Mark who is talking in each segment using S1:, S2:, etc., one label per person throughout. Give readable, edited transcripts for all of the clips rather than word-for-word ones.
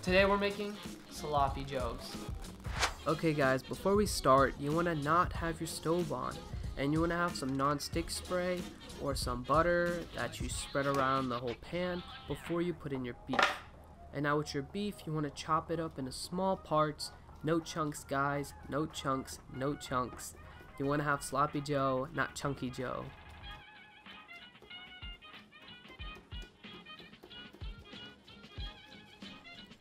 S1: Today we're making sloppy joes.
S2: Okay guys, before we start, you want to not have your stove on, and you want to have some non-stick spray or some butter that you spread around the whole pan before you put in your beef. And now with your beef, you want to chop it up into small parts, no chunks guys, no chunks, no chunks. You want to have sloppy joe, not chunky joe.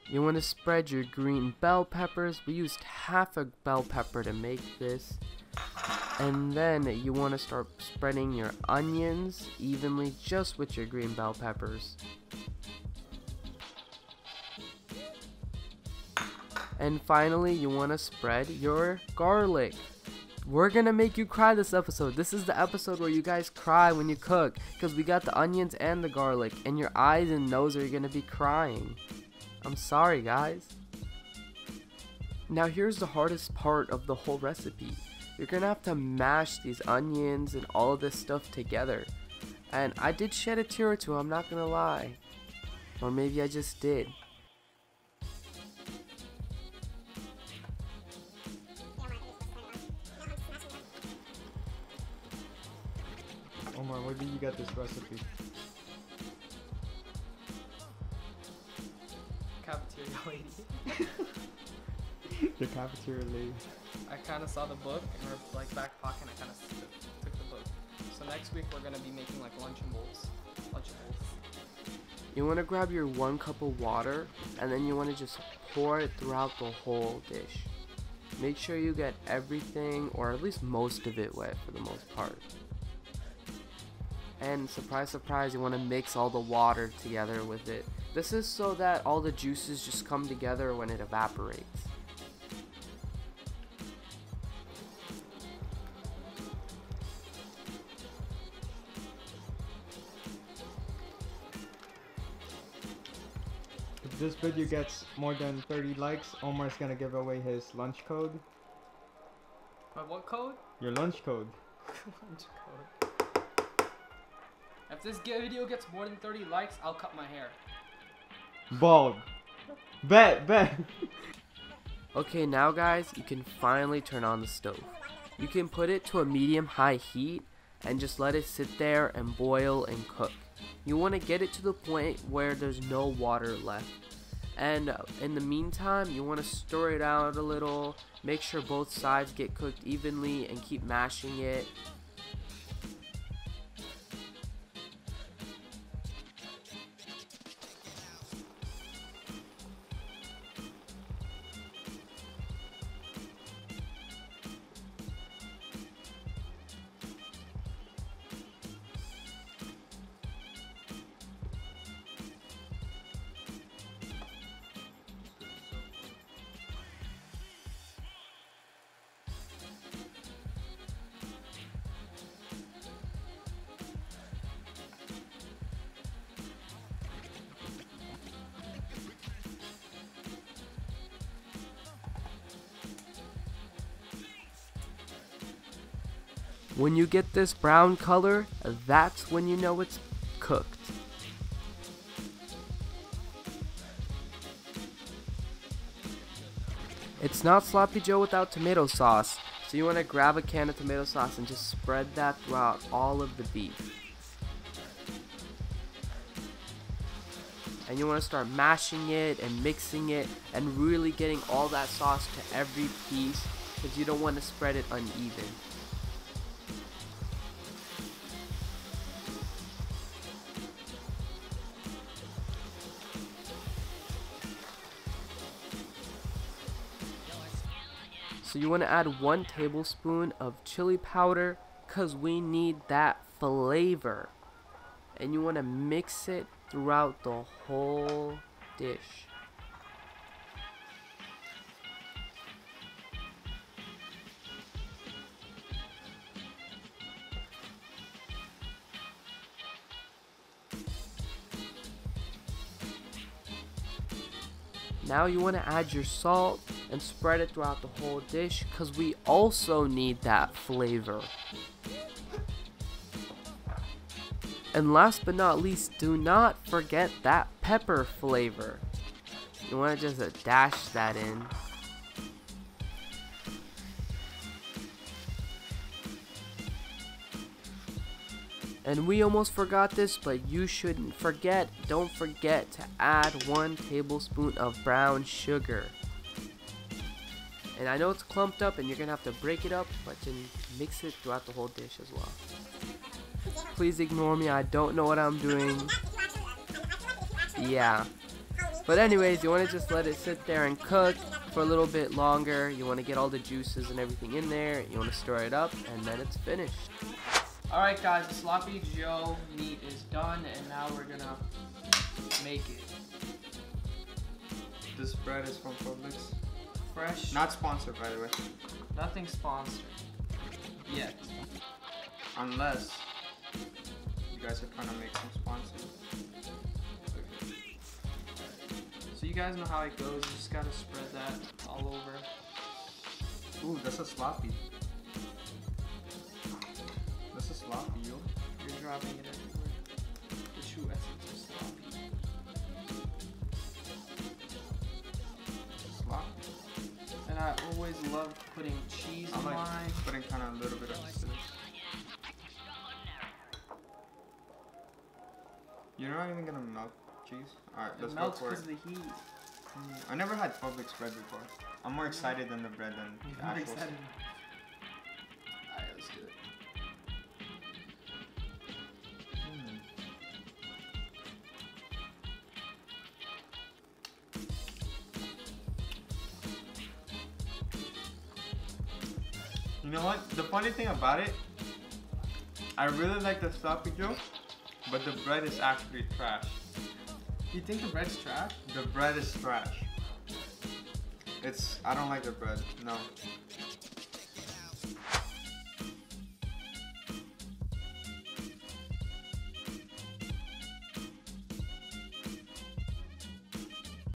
S2: You want to spread your green bell peppers. We used half a bell pepper to make this. And then you want to start spreading your onions evenly just with your green bell peppers. And finally, you want to spread your garlic. We're gonna make you cry this episode. This is the episode where you guys cry when you cook, because we got the onions and the garlic, and your eyes and nose are gonna be crying. I'm sorry guys. Now here's the hardest part of the whole recipe. You're gonna have to mash these onions and all of this stuff together. And I did shed a tear or two, I'm not gonna lie. Or maybe I just did.
S3: Omar, where did you get this recipe?
S1: Cafeteria lady.
S3: The cafeteria lady.
S1: I kind of saw the book in her back pocket and I kind of took the book. So next week we're going to be making like Lunchables.
S2: You want to grab your 1 cup of water and then you want to just pour it throughout the whole dish. Make sure you get everything, or at least most of it, wet for the most part. And surprise surprise, you want to mix all the water together with it. This is so that all the juices just come together when it evaporates.
S3: If this video gets more than 30 likes, Omar's gonna give away his lunch code.
S1: My what code?
S3: Your lunch code.
S1: Lunch code. If this video gets more than 30 likes, I'll cut my hair.
S3: Bald. Bet.
S2: Okay, now guys, you can finally turn on the stove. You can put it to a medium-high heat and just let it sit there and boil and cook. You want to get it to the point where there's no water left. And in the meantime, you want to stir it out a little, make sure both sides get cooked evenly, and keep mashing it. When you get this brown color, that's when you know it's cooked. It's not sloppy joe without tomato sauce, so you want to grab a can of tomato sauce and just spread that throughout all of the beef. And you want to start mashing it and mixing it and really getting all that sauce to every piece, because you don't want to spread it uneven. So you want to add 1 tablespoon of chili powder, because we need that flavor. And you want to mix it throughout the whole dish. Now you want to add your salt and spread it throughout the whole dish, because we also need that flavor. And last but not least, do not forget that pepper flavor. You want to just dash that in. And we almost forgot this, but you shouldn't forget. Don't forget to add 1 tablespoon of brown sugar. And I know it's clumped up and you're going to have to break it up, but then mix it throughout the whole dish as well. Please ignore me, I don't know what I'm doing. Yeah. But anyways, you want to just let it sit there and cook for a little bit longer. You want to get all the juices and everything in there. You want to stir it up, and then it's finished.
S1: Alright guys, the sloppy Joe meat is done, and now we're gonna make it.
S3: This bread is from Publix.
S1: Fresh.
S3: Not sponsored, by the way.
S1: Nothing sponsored yet.
S3: Unless you guys are trying to make some sponsors.
S1: Okay. So you guys know how it goes. You just gotta spread that all over.
S3: Ooh, that's a sloppy. That's a sloppy, yo.
S1: You're dropping it everywhere. The true essence of sloppy.
S3: Sloppy.
S1: And I always love putting cheese
S3: I
S1: in
S3: like
S1: mine.
S3: putting kind of a little bit of this. You're not even gonna melt cheese? Alright, let's
S1: It
S3: go
S1: melts
S3: for it.
S1: because of the heat.
S3: I never had Publix bread before. I'm more excited than the bread than the
S1: I'm
S3: actual.
S1: excited. Alright, let's do it.
S3: You know what? The funny thing about it, I really like the sloppy Joe, but the bread is actually trash.
S1: You think the bread's trash?
S3: The bread is trash. I don't like the bread, no.